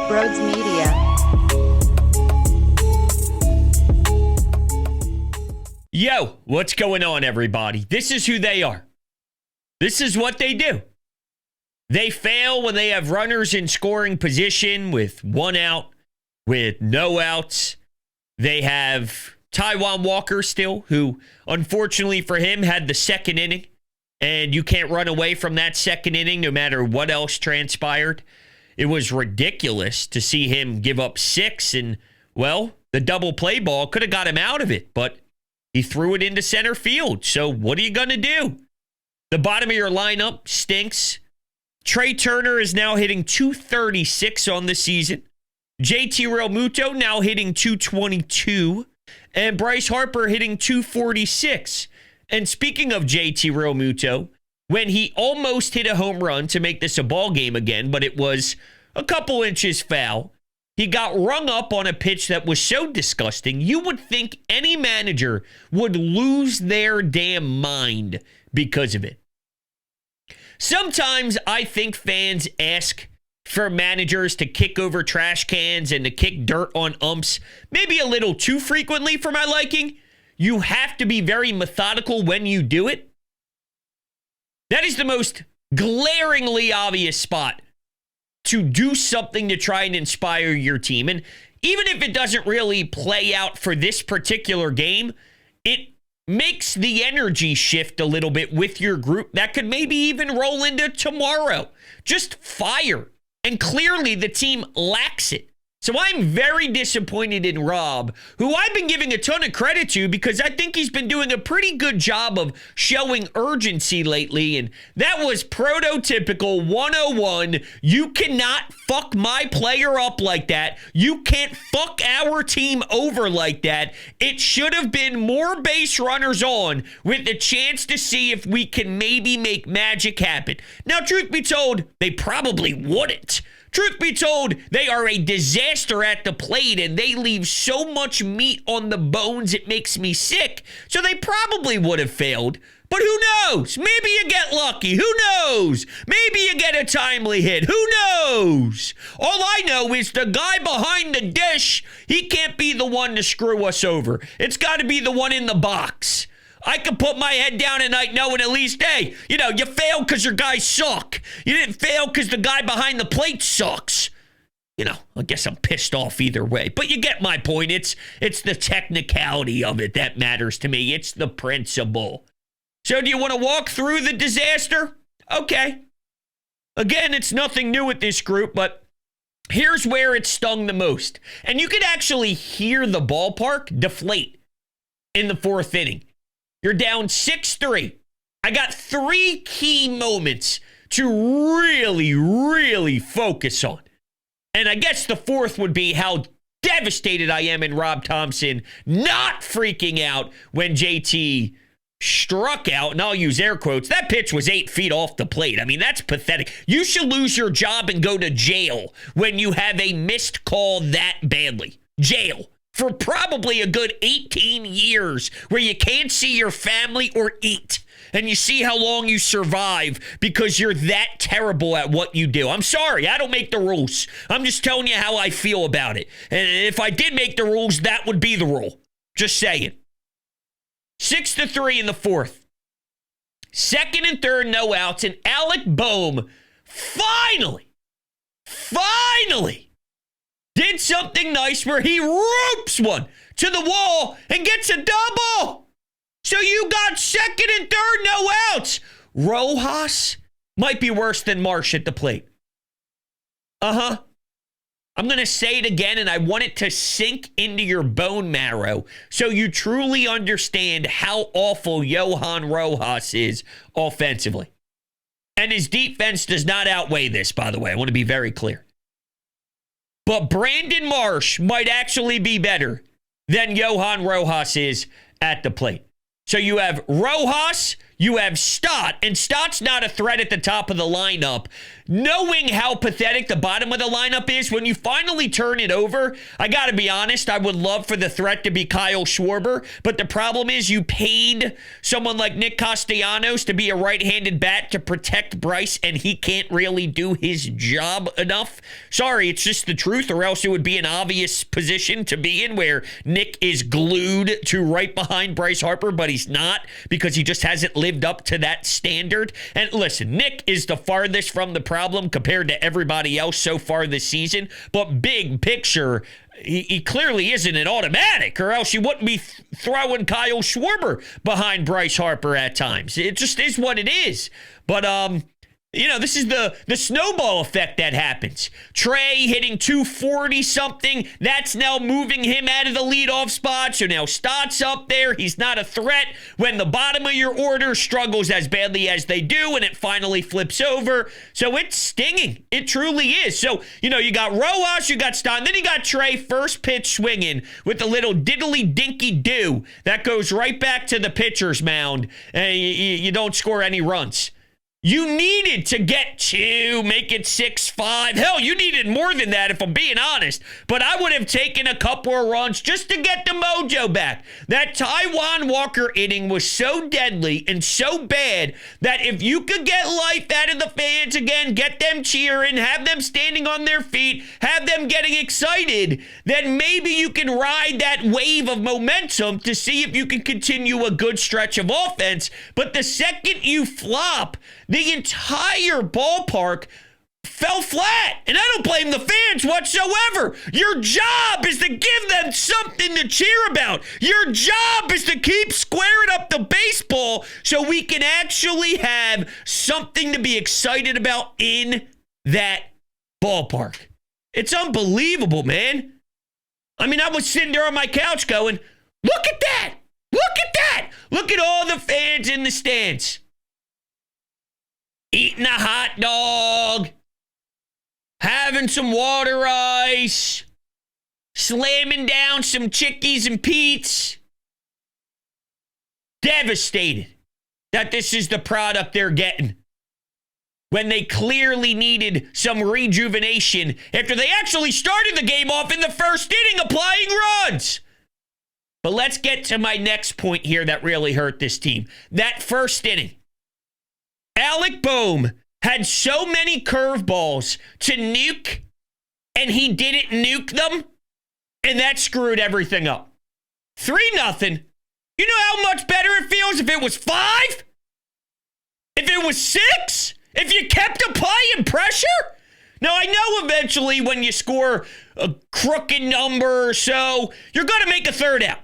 Broads Media. Yo, what's going on, everybody? This is who they are. This is what they do. They fail when they have runners in scoring position with one out, with no outs. They have Taijuan Walker still, who, unfortunately for him, had the second inning. And you can't run away from that second inning no matter what else transpired. It was ridiculous to see him give up 6. And, well, the double play ball could have got him out of it. But he threw it into center field. So what are you going to do? The bottom of your lineup stinks. Trey Turner is now hitting .236 on the season. JT Realmuto now hitting .222. And Bryce Harper hitting .246. And speaking of JT Realmuto, when he almost hit a home run to make this a ball game again, but it was a couple inches foul, he got rung up on a pitch that was so disgusting, you would think any manager would lose their damn mind because of it. Sometimes I think fans ask for managers to kick over trash cans and to kick dirt on umps maybe a little too frequently for my liking. You have to be very methodical when you do it. That is the most glaringly obvious spot to do something to try and inspire your team. And even if it doesn't really play out for this particular game, it makes the energy shift a little bit with your group that could maybe even roll into tomorrow. Just fire. And clearly the team lacks it. So I'm very disappointed in Rob, who I've been giving a ton of credit to because I think he's been doing a pretty good job of showing urgency lately. And that was prototypical 101. You cannot fuck my player up like that. You can't fuck our team over like that. It should have been more base runners on with a chance to see if we can maybe make magic happen. Now, truth be told, they probably wouldn't. Truth be told, they are a disaster at the plate and they leave so much meat on the bones it makes me sick. So they probably would have failed. But who knows? Maybe you get lucky. Who knows? Maybe you get a timely hit. Who knows? All I know is the guy behind the dish, he can't be the one to screw us over. It's got to be the one in the box. I can put my head down at night knowing at least, hey, you failed because your guys suck. You didn't fail because the guy behind the plate sucks. I guess I'm pissed off either way. But you get my point. It's the technicality of it that matters to me. It's the principle. So do you want to walk through the disaster? Okay. Again, it's nothing new with this group, but here's where it stung the most. And you could actually hear the ballpark deflate in the fourth inning. You're down 6-3. I got 3 key moments to really, really focus on. And I guess the fourth would be how devastated I am in Rob Thompson not freaking out when JT struck out, and I'll use air quotes. That pitch was 8 feet off the plate. I mean, that's pathetic. You should lose your job and go to jail when you have a missed call that badly. Jail. For probably a good 18 years where you can't see your family or eat. And you see how long you survive because you're that terrible at what you do. I'm sorry, I don't make the rules. I'm just telling you how I feel about it. And if I did make the rules, that would be the rule. Just saying. 6-3 in the fourth. Second and third, no outs. And Alec Boehm finally did something nice where he ropes one to the wall and gets a double. So you got second and third, no outs. Rojas might be worse than Marsh at the plate. I'm going to say it again, and I want it to sink into your bone marrow so you truly understand how awful Johan Rojas is offensively. And his defense does not outweigh this, by the way. I want to be very clear. But Brandon Marsh might actually be better than Johan Rojas is at the plate. So you have Rojas, you have Stott, and Stott's not a threat at the top of the lineup. Knowing how pathetic the bottom of the lineup is, when you finally turn it over, I got to be honest, I would love for the threat to be Kyle Schwarber, but the problem is you paid someone like Nick Castellanos to be a right-handed bat to protect Bryce, and he can't really do his job enough. Sorry, it's just the truth, or else it would be an obvious position to be in where Nick is glued to right behind Bryce Harper, but he's not because he just hasn't lived up to that standard. And listen, Nick is the farthest from the problem compared to everybody else so far this season, but big picture, he clearly isn't an automatic, or else you wouldn't be throwing Kyle Schwarber behind Bryce Harper at times. It just is what it is. But this is the snowball effect that happens. Trey hitting 240-something. That's now moving him out of the leadoff spot. So now Stott's up there. He's not a threat when the bottom of your order struggles as badly as they do, and it finally flips over. So it's stinging. It truly is. So, you got Rojas, you got Stott, then you got Trey first pitch swinging with a little diddly-dinky-do that goes right back to the pitcher's mound, and you don't score any runs. You needed to get to make it 6-5. Hell, you needed more than that, if I'm being honest. But I would have taken a couple of runs just to get the mojo back. That Taijuan Walker inning was so deadly and so bad that if you could get life out of the fans again, get them cheering, have them standing on their feet, have them getting excited, then maybe you can ride that wave of momentum to see if you can continue a good stretch of offense. But the second you flop, the entire ballpark fell flat. And I don't blame the fans whatsoever. Your job is to give them something to cheer about. Your job is to keep squaring up the baseball so we can actually have something to be excited about in that ballpark. It's unbelievable, man. I mean, I was sitting there on my couch going, look at that. Look at that. Look at all the fans in the stands. Eating a hot dog, having some water ice, slamming down some Chickies and Pete's. Devastated that this is the product they're getting when they clearly needed some rejuvenation after they actually started the game off in the first inning applying runs. But let's get to my next point here that really hurt this team. That first inning. Alec Boehm had so many curveballs to nuke, and he didn't nuke them, and that screwed everything up. 3-0. You know how much better it feels if it was 5? If it was 6? If you kept applying pressure? Now, I know eventually when you score a crooked number or so, you're going to make a third out.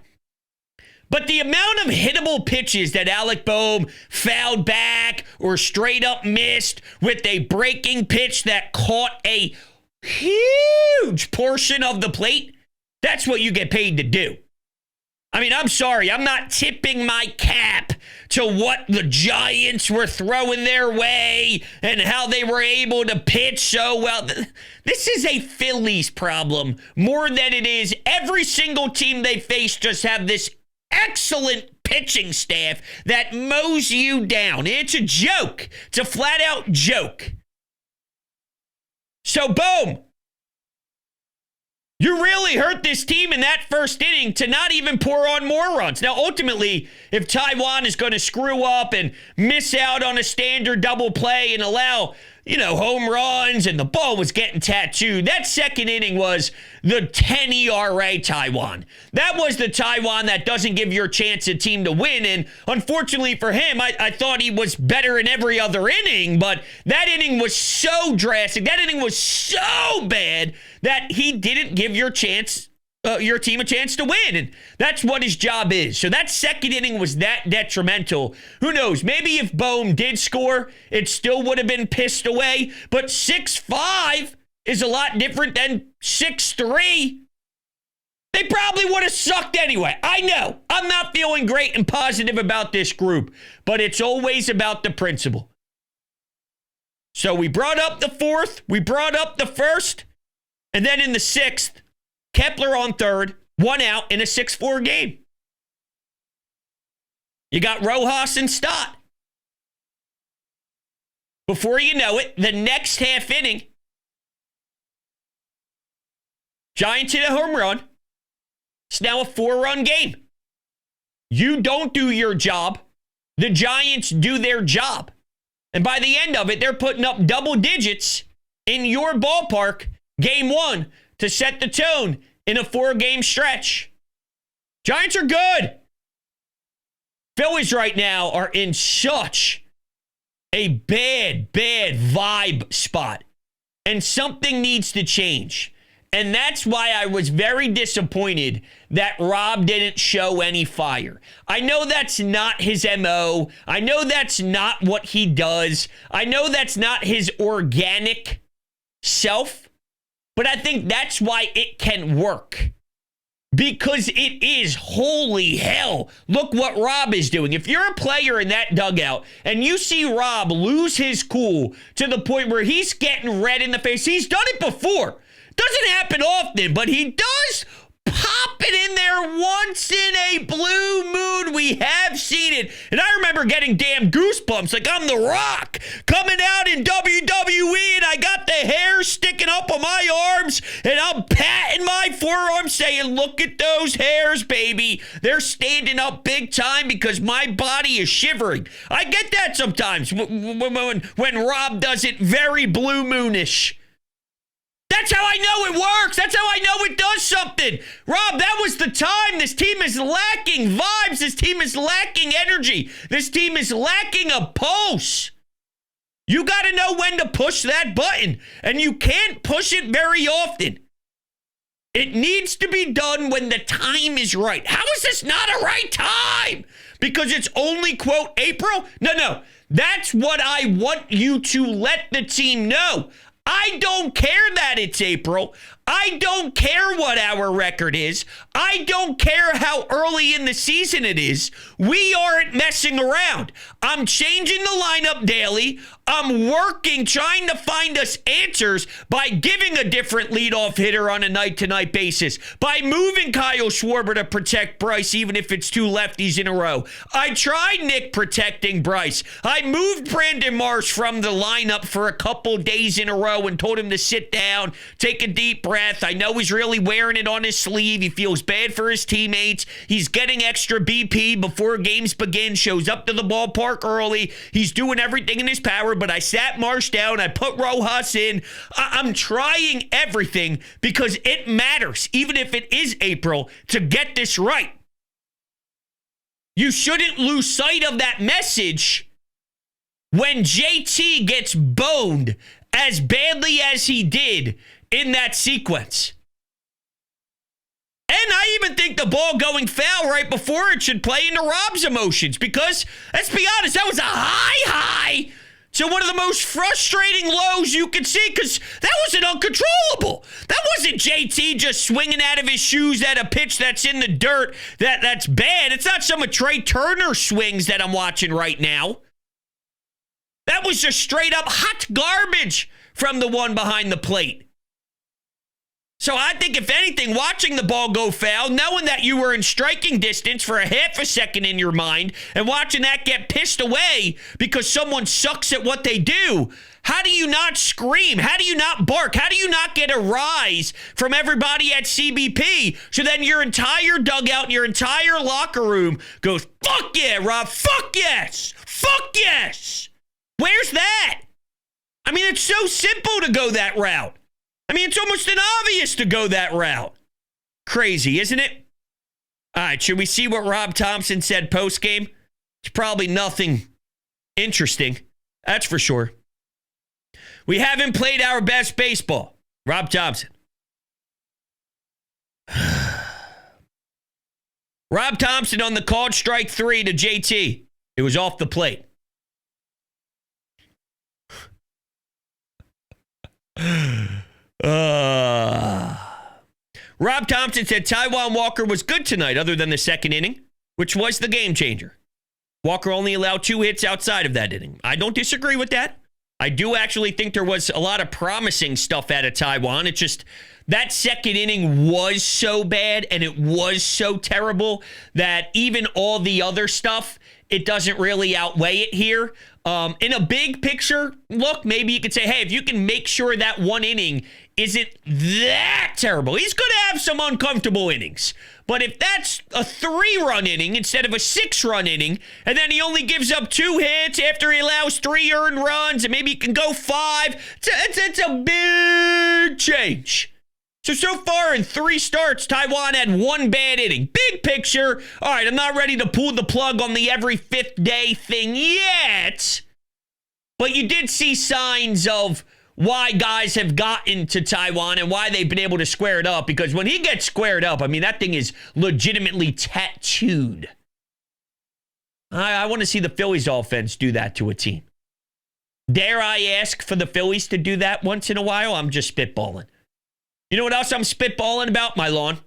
But the amount of hittable pitches that Alec Boehm fouled back or straight up missed with a breaking pitch that caught a huge portion of the plate, that's what you get paid to do. I mean, I'm sorry, I'm not tipping my cap to what the Giants were throwing their way and how they were able to pitch so well. This is a Phillies problem more than it is every single team they face just have this excellent pitching staff that mows you down. It's a joke. It's a flat-out joke. So, boom. You really hurt this team in that first inning to not even pour on more runs. Now, ultimately, if Taijuan is going to screw up and miss out on a standard double play and allow, home runs and the ball was getting tattooed, that second inning was the 10 ERA Taijuan. That was the Taijuan that doesn't give your chance a team to win. And unfortunately for him, I thought he was better in every other inning, but that inning was so drastic. That inning was so bad that he didn't give your team a chance to win. And that's what his job is. So that second inning was that detrimental. Who knows? Maybe if Boehm did score, it still would have been pissed away. But 6-5 is a lot different than 6-3. They probably would have sucked anyway. I know. I'm not feeling great and positive about this group. But it's always about the principle. So we brought up the fourth. We brought up the first. And then in the sixth, Kepler on third, 1 out in a 6-4 game. You got Rojas and Stott. Before you know it, the next half inning, Giants hit a home run. It's now a 4-run game. You don't do your job. The Giants do their job. And by the end of it, they're putting up double digits in your ballpark, game 1, to set the tone in a 4-game stretch. Giants are good. Phillies right now are in such a bad vibe spot. And something needs to change. And that's why I was very disappointed that Rob didn't show any fire. I know that's not his MO. I know that's not what he does. I know that's not his organic self. But I think that's why it can work. Because it is, holy hell, look what Rob is doing. If you're a player in that dugout and you see Rob lose his cool to the point where he's getting red in the face, he's done it before. Doesn't happen often, but he does pop it in there once in a blue moon. We have seen it. And I remember getting damn goosebumps like I'm The Rock coming out in WWE and I got the hair sticking up on my arms and I'm patting my forearm saying, look at those hairs, baby. They're standing up big time because my body is shivering. I get that sometimes when Rob does it very blue moonish. That's how I know it works. That's how I know it does something. Rob, that was the time. This team is lacking vibes. This team is lacking energy. This team is lacking a pulse. You got to know when to push that button, and you can't push it very often. It needs to be done when the time is right. How is this not a right time? Because it's only, quote, April? No. That's what I want you to let the team know. I don't care that it's April. I don't care what our record is. I don't care how early in the season it is. We aren't messing around. I'm changing the lineup daily. I'm working, trying to find us answers by giving a different leadoff hitter on a night-to-night basis, by moving Kyle Schwarber to protect Bryce, even if it's 2 lefties in a row. I tried Nick protecting Bryce. I moved Brandon Marsh from the lineup for a couple days in a row and told him to sit down, take a deep breath. I know he's really wearing it on his sleeve. He feels bad for his teammates. He's getting extra BP before games begin, shows up to the ballpark early. He's doing everything in his power, but I sat Marsh down. I put Rojas in. I'm trying everything because it matters, even if it is April, to get this right. You shouldn't lose sight of that message when JT gets boned as badly as he did in that sequence. And I even think the ball going foul right before it should play into Rob's emotions because, let's be honest, that was a high to one of the most frustrating lows you could see because that wasn't uncontrollable. That wasn't JT just swinging out of his shoes at a pitch that's in the dirt that's bad. It's not some of Trey Turner swings that I'm watching right now. That was just straight up hot garbage from the one behind the plate. So I think, if anything, watching the ball go foul, knowing that you were in striking distance for a half a second in your mind, and watching that get pissed away because someone sucks at what they do, how do you not scream? How do you not bark? How do you not get a rise from everybody at CBP? So then your entire dugout, your entire locker room goes, fuck yeah, Rob, fuck yes, fuck yes. Where's that? I mean, it's so simple to go that route. I mean, it's almost an obvious to go that route. Crazy, isn't it? All right, should we see what Rob Thompson said post-game? It's probably nothing interesting. That's for sure. We haven't played our best baseball. Rob Thompson. Rob Thompson on the called strike 3 to JT. It was off the plate. Rob Thompson said Taijuan Walker was good tonight other than the second inning, which was the game changer. Walker only allowed 2 hits outside of that inning. I don't disagree with that. I do actually think there was a lot of promising stuff out of Taiwan. It just, that second inning was so bad and it was so terrible that even all the other stuff, it doesn't really outweigh it here. In a big picture look, maybe you could say, hey, if you can make sure that one inning isn't that terrible, he's going to have some uncomfortable innings. But if that's a 3-run inning instead of a 6-run inning, and then he only gives up 2 hits after he allows 3 earned runs, and maybe he can go 5, it's a big change. So far in 3 starts, Taiwan had 1 bad inning. Big picture, all right, I'm not ready to pull the plug on the every 5th day thing yet, but you did see signs of why guys have gotten to Taiwan and why they've been able to square it up, because when he gets squared up, I mean, that thing is legitimately tattooed. I want to see the Phillies offense do that to a team. Dare I ask for the Phillies to do that once in a while? I'm just spitballing. You know what else I'm spitballing about? My lawn.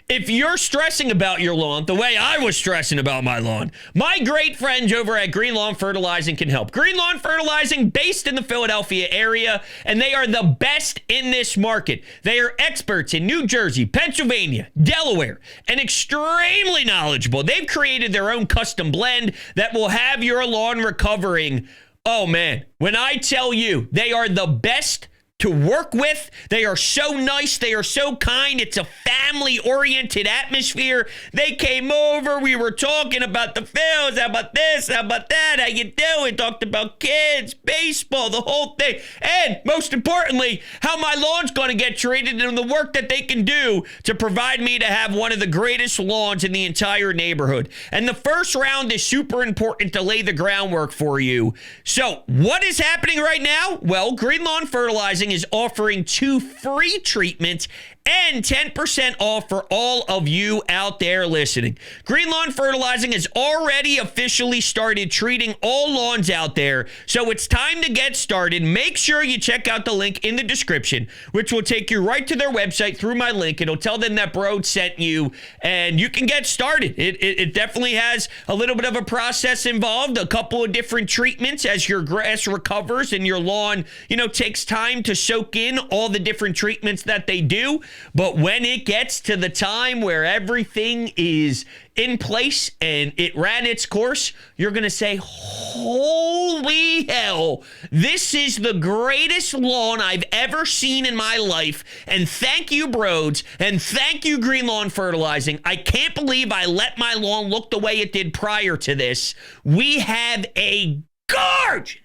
If you're stressing about your lawn the way I was stressing about my lawn, my great friends over at Green Lawn Fertilizing can help. Green Lawn Fertilizing, based in the Philadelphia area, and they are the best in this market. They are experts in New Jersey, Pennsylvania, Delaware, and extremely knowledgeable. They've created their own custom blend that will have your lawn recovering. Oh, man, when I tell you they are the best to work with. They are so nice. They are so kind. It's a family-oriented atmosphere. They came over. We were talking about the Phils. How about this? How about that? How you doing? Talked about kids, baseball, the whole thing. And most importantly, how my lawn's going to get treated and the work that they can do to provide me to have one of the greatest lawns in the entire neighborhood. And the first round is super important to lay the groundwork for you. So what is happening right now? Well, Green Lawn Fertilizing is offering 2 free treatments and 10% off for all of you out there listening. Green Lawn Fertilizing has already officially started treating all lawns out there, so it's time to get started. Make sure you check out the link in the description, which will take you right to their website through my link. It'll tell them that Bro sent you, and you can get started. It definitely has a little bit of a process involved, a couple of different treatments as your grass recovers and your lawn, takes time to soak in all the different treatments that they do. But when it gets to the time where everything is in place and it ran its course, you're going to say, holy hell, this is the greatest lawn I've ever seen in my life. And thank you, Broads, and thank you, Green Lawn Fertilizing. I can't believe I let my lawn look the way it did prior to this. We have a gorgeous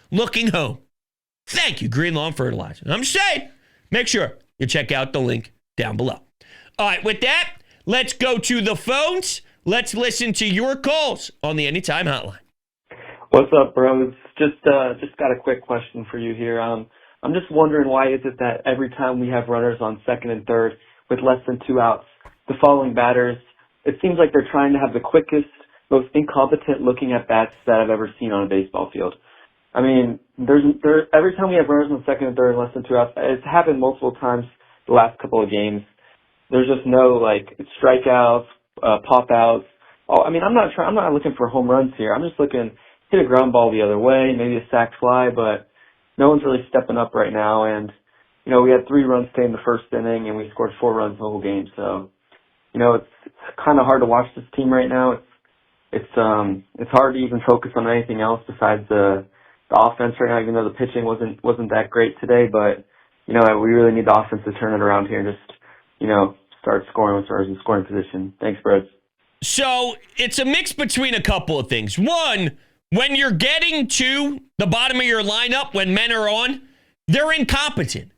looking home. Thank you, Green Lawn Fertilizing. I'm just saying, make sure you check out the link down below. All right, with that, let's go to the phones. Let's listen to your calls on the Anytime Hotline. What's up, bros? Just got a quick question for you here. I'm just wondering, why is it that every time we have runners on second and third with less than 2 outs, the following batters, it seems like they're trying to have the quickest, most incompetent looking at bats that I've ever seen on a baseball field. I mean, every time we have runners on second and third and less than 2 outs, it's happened multiple times the last couple of games. There's just no strikeouts, pop outs. Oh, I mean, I'm not looking for home runs here. I'm just looking, hit a ground ball the other way, maybe a sac fly, but no one's really stepping up right now. And we had 3 runs stay in the first inning, and we scored 4 runs the whole game. So, it's kind of hard to watch this team right now. It's hard to even focus on anything else besides the offense right now, even though the pitching wasn't that great today. But, we really need the offense to turn it around here and just, start scoring with runners in scoring position. Thanks, Brett. So it's a mix between a couple of things. One, when you're getting to the bottom of your lineup, when men are on, they're incompetent.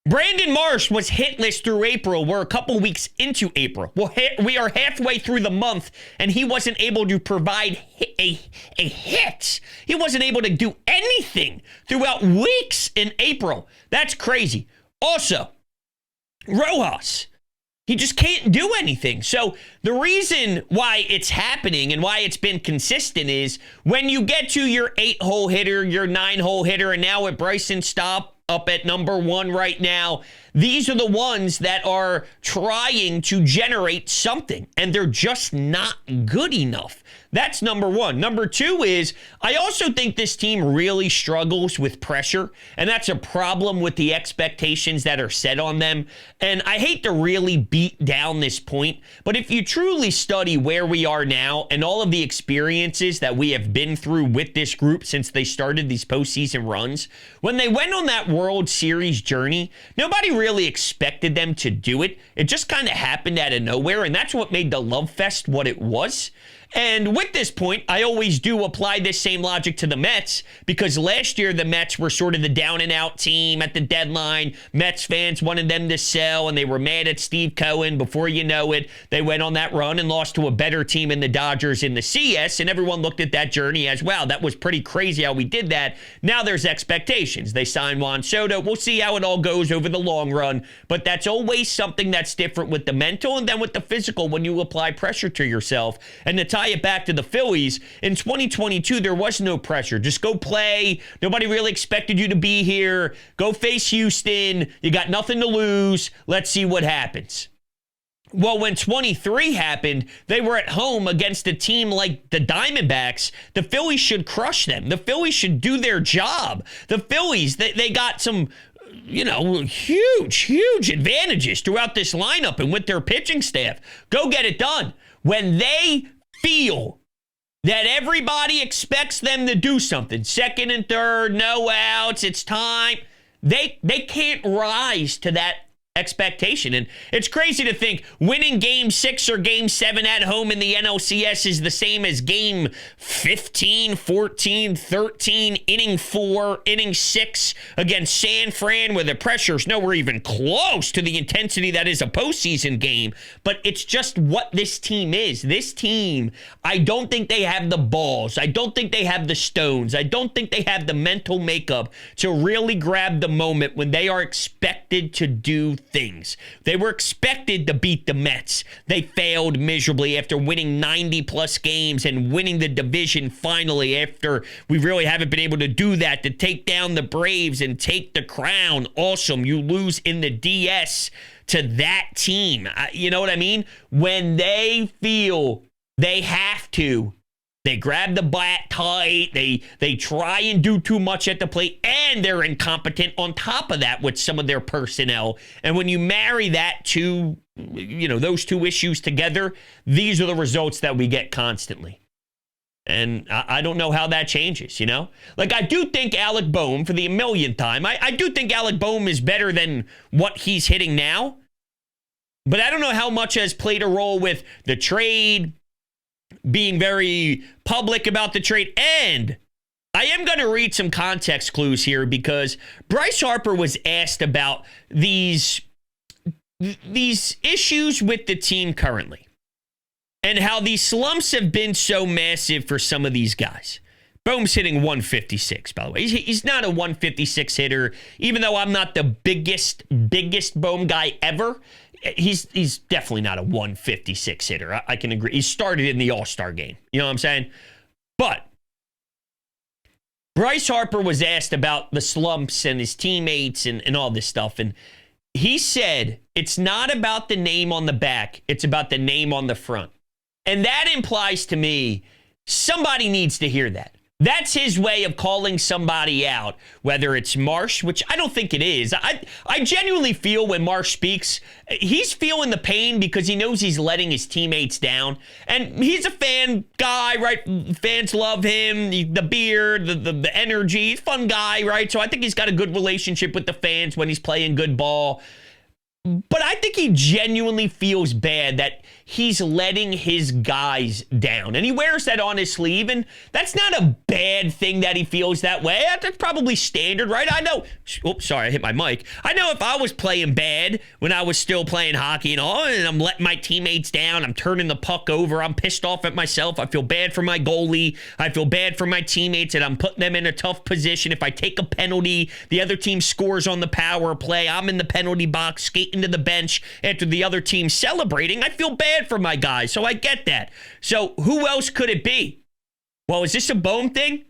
Brandon Marsh was hitless through April. We're a couple weeks into April. Well, we are halfway through the month, and he wasn't able to provide a hit. He wasn't able to do anything throughout weeks in April. That's crazy. Also, Rojas, he just can't do anything. So the reason why it's happening and why it's been consistent is when you get to your 8-hole hitter, your 9-hole hitter, and now with Bryson Stott up at number 1 right now, these are the ones that are trying to generate something, and they're just not good enough. That's number one. Number two is I also think this team really struggles with pressure, and that's a problem with the expectations that are set on them. And I hate to really beat down this point, but if you truly study where we are now and all of the experiences that we have been through with this group since they started these postseason runs, when they went on that World Series journey, nobody really expected them to do it. It just kind of happened out of nowhere, and that's what made the Love Fest what it was. And with this point, I always do apply this same logic to the Mets, because last year the Mets were sort of the down and out team at the deadline. Mets fans wanted them to sell, and they were mad at Steve Cohen. Before you know it, they went on that run and lost to a better team in the Dodgers in the CS, and everyone looked at that journey as, wow, that was pretty crazy how we did that. Now there's expectations. They signed Juan Soto. We'll see how it all goes over the long run, but that's always something that's different with the mental and then with the physical when you apply pressure to yourself. And the tie it back to the Phillies, in 2022, there was no pressure. Just go play. Nobody really expected you to be here. Go face Houston. You got nothing to lose. Let's see what happens. Well, when 23 happened, they were at home against a team like the Diamondbacks. The Phillies should crush them. The Phillies should do their job. The Phillies, they got some huge advantages throughout this lineup and with their pitching staff. Go get it done. When they feel that everybody expects them to do something, second and third, no outs, it's time, they can't rise to that expectation. And it's crazy to think winning game 6 or game 7 at home in the NLCS is the same as game 15, 14, 13, inning 4, inning 6 against San Fran, where the pressure's nowhere even close to the intensity that is a postseason game. But it's just what this team is. This team, I don't think they have the balls. I don't think they have the stones. I don't think they have the mental makeup to really grab the moment when they are expected to do things. They were expected to beat the Mets. They failed miserably after winning 90-plus games and winning the division finally, after we really haven't been able to do that, to take down the Braves and take the crown. Awesome. You lose in the DS to that team. You know what I mean? When they feel they have to, they grab the bat tight, they try and do too much at the plate, and they're incompetent on top of that with some of their personnel. And when you marry that to, those two issues together, these are the results that we get constantly. And I don't know how that changes, Like, I do think Alec Boehm, for the millionth time, I do think Alec Boehm is better than what he's hitting now. But I don't know how much has played a role with the trade, being very public about the trade. And I am going to read some context clues here, because Bryce Harper was asked about these issues with the team currently and how these slumps have been so massive for some of these guys. Boehm's hitting 156, by the way. He's not a 156 hitter, even though I'm not the biggest Boehm guy ever. He's definitely not a 156 hitter. I can agree. He started in the All-Star game. You know what I'm saying? But Bryce Harper was asked about the slumps and his teammates and all this stuff. And he said, it's not about the name on the back. It's about the name on the front. And that implies to me somebody needs to hear that. That's his way of calling somebody out, whether it's Marsh, which I don't think it is. I genuinely feel when Marsh speaks, he's feeling the pain because he knows he's letting his teammates down. And he's a fan guy, right? Fans love him, the beard, the energy. He's a fun guy, right? So I think he's got a good relationship with the fans when he's playing good ball. But I think he genuinely feels bad that he's letting his guys down. And he wears that on his sleeve, and that's not a bad thing that he feels that way. That's probably standard, right? I know. Oops, sorry, I hit my mic. I know if I was playing bad when I was still playing hockey and all, and I'm letting my teammates down, I'm turning the puck over, I'm pissed off at myself, I feel bad for my goalie, I feel bad for my teammates, and I'm putting them in a tough position. If I take a penalty, the other team scores on the power play, I'm in the penalty box, skating to the bench after the other team celebrating, I feel bad for my guys, so I get that. So who else could it be? Well, is this a Boehm thing?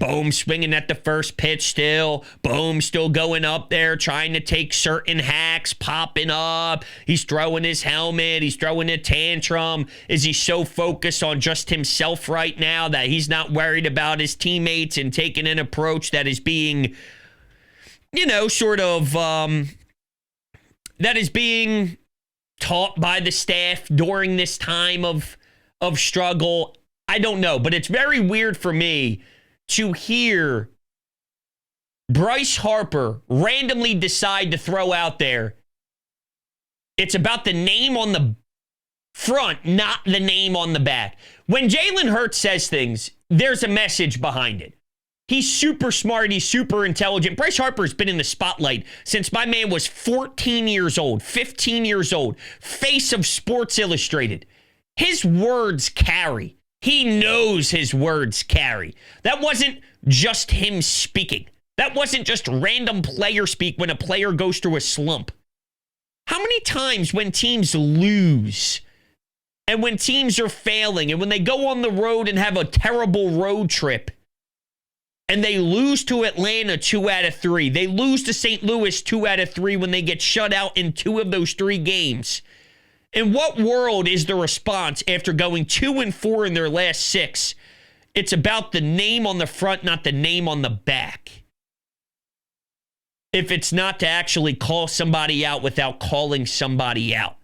Bohm swinging at the first pitch still. Bohm still going up there, trying to take certain hacks, popping up. He's throwing his helmet. He's throwing a tantrum. Is he so focused on just himself right now that he's not worried about his teammates and taking an approach that is being, sort of, that is being taught by the staff during this time of struggle? I don't know, but it's very weird for me to hear Bryce Harper randomly decide to throw out there, it's about the name on the front, not the name on the back. When Jalen Hurts says things, there's a message behind it. He's super smart. He's super intelligent. Bryce Harper's been in the spotlight since my man was 14 years old, 15 years old, face of Sports Illustrated. His words carry. He knows his words carry. That wasn't just him speaking. That wasn't just random player speak when a player goes through a slump. How many times when teams lose and when teams are failing and when they go on the road and have a terrible road trip, and they lose to Atlanta 2 out of 3. They lose to St. Louis 2 out of 3 when they get shut out in 2 of those 3 games. In what world is the response after going 2-4 in their last 6? It's about the name on the front, not the name on the back. If it's not to actually call somebody out without calling somebody out.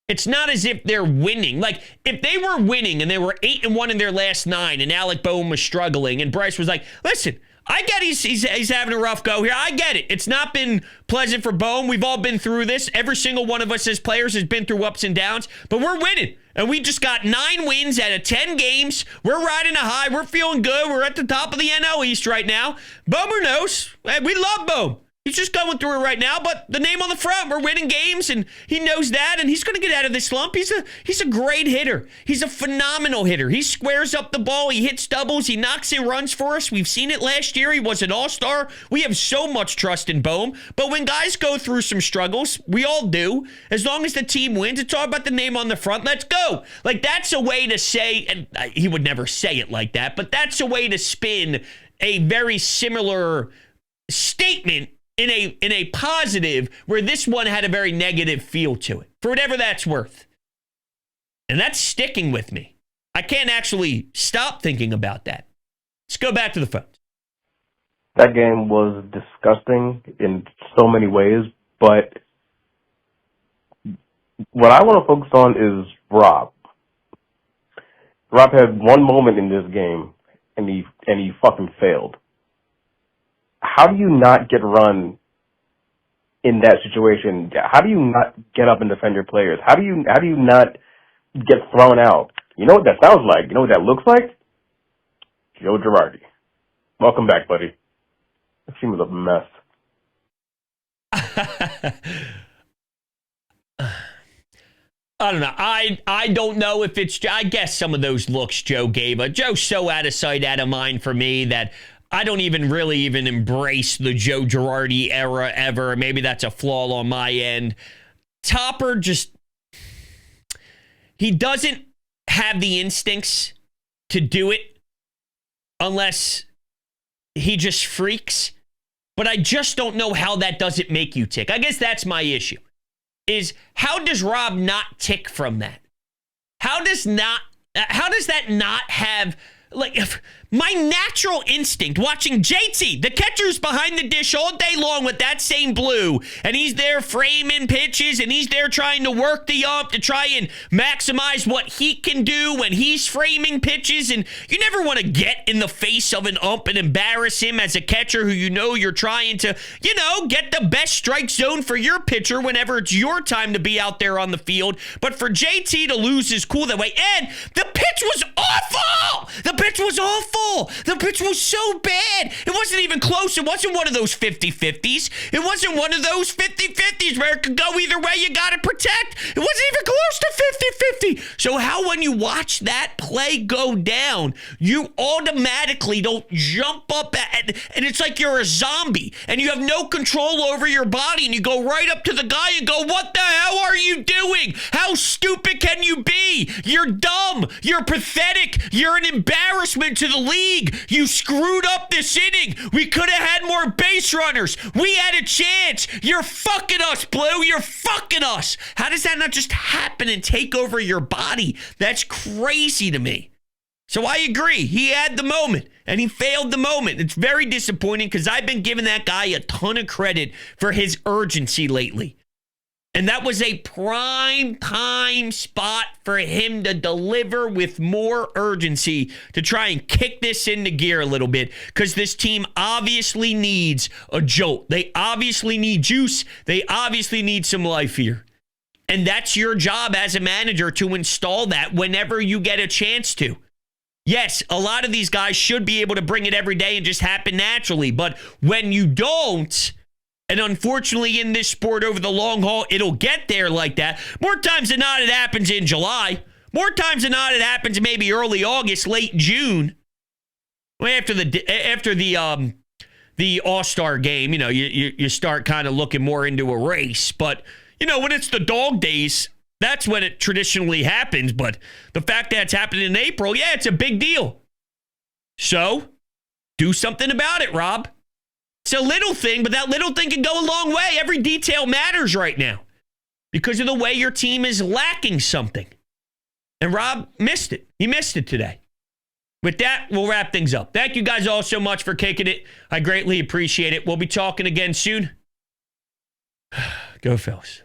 It's not as if they're winning. Like, if they were winning and they were 8-1 in their last 9 and Alec Boehm was struggling and Bryce was like, listen, I get he's having a rough go here. I get it. It's not been pleasant for Boehm. We've all been through this. Every single one of us as players has been through ups and downs, but we're winning. And we just got 9 wins out of 10 games. We're riding a high. We're feeling good. We're at the top of the NL East right now. Boehmer knows. We love Boehm. He's just going through it right now, but the name on the front, we're winning games, and he knows that, and he's going to get out of this slump. He's a great hitter. He's a phenomenal hitter. He squares up the ball. He hits doubles. He knocks in runs for us. We've seen it last year. He was an all-star. We have so much trust in Boehm, but when guys go through some struggles, we all do. As long as the team wins, it's all about the name on the front. Let's go. Like, that's a way to say, and he would never say it like that, but that's a way to spin a very similar statement in a positive, where this one had a very negative feel to it, for whatever that's worth. And that's sticking with me. I can't actually stop thinking about that. Let's go back to the phones. That game was disgusting in so many ways, but what I want to focus on is Rob. Rob had one moment in this game, and he fucking failed. How do you not get run in that situation? How do you not get up and defend your players? How do you not get thrown out? You know what that sounds like? You know what that looks like? Joe Girardi. Welcome back, buddy. That team was a mess. I don't know. I don't know if it's, I guess some of those looks Joe gave. Joe's so out of sight, out of mind for me that I don't really embrace the Joe Girardi era ever. Maybe that's a flaw on my end. Topper just, he doesn't have the instincts to do it unless he just freaks. But I just don't know how that doesn't make you tick. I guess that's my issue, is how does Rob not tick from that? How does that not have, like, my natural instinct watching JT, the catcher's behind the dish all day long with that same blue, and he's there framing pitches, and he's there trying to work the ump to try and maximize what he can do when he's framing pitches, and you never want to get in the face of an ump and embarrass him as a catcher who you know you're trying to, get the best strike zone for your pitcher whenever it's your time to be out there on the field. But for JT to lose his cool that way, and the pitch was awful! The pitch was awful! The pitch was so bad. It wasn't even close. It wasn't one of those 50-50s. It wasn't one of those 50-50s where it could go either way. You got to protect. It wasn't even close to 50-50. So how, when you watch that play go down, you automatically don't jump up and it's like you're a zombie and you have no control over your body, and you go right up to the guy and go, what the hell are you doing? How stupid can you be? You're dumb. You're pathetic. You're an embarrassment to the league. You screwed up this inning. We could have had more base runners. We had a chance. You're fucking us, Blue. You're fucking us. How does that not just happen and take over your body? That's crazy to me. So I agree. He had the moment, and he failed the moment. It's very disappointing because I've been giving that guy a ton of credit for his urgency lately. And that was a prime time spot for him to deliver with more urgency to try and kick this into gear a little bit, because this team obviously needs a jolt. They obviously need juice. They obviously need some life here. And that's your job as a manager, to install that whenever you get a chance to. Yes, a lot of these guys should be able to bring it every day and just happen naturally. But when you don't, and unfortunately in this sport over the long haul, it'll get there like that. More times than not, it happens in July. More times than not, it happens maybe early August, late June. After the All-Star game, you start kind of looking more into a race. But, when it's the dog days, that's when it traditionally happens. But the fact that it's happening in April, yeah, it's a big deal. So, do something about it, Rob. It's a little thing, but that little thing can go a long way. Every detail matters right now because of the way your team is lacking something. And Rob missed it. He missed it today. With that, we'll wrap things up. Thank you guys all so much for kicking it. I greatly appreciate it. We'll be talking again soon. Go Phillies.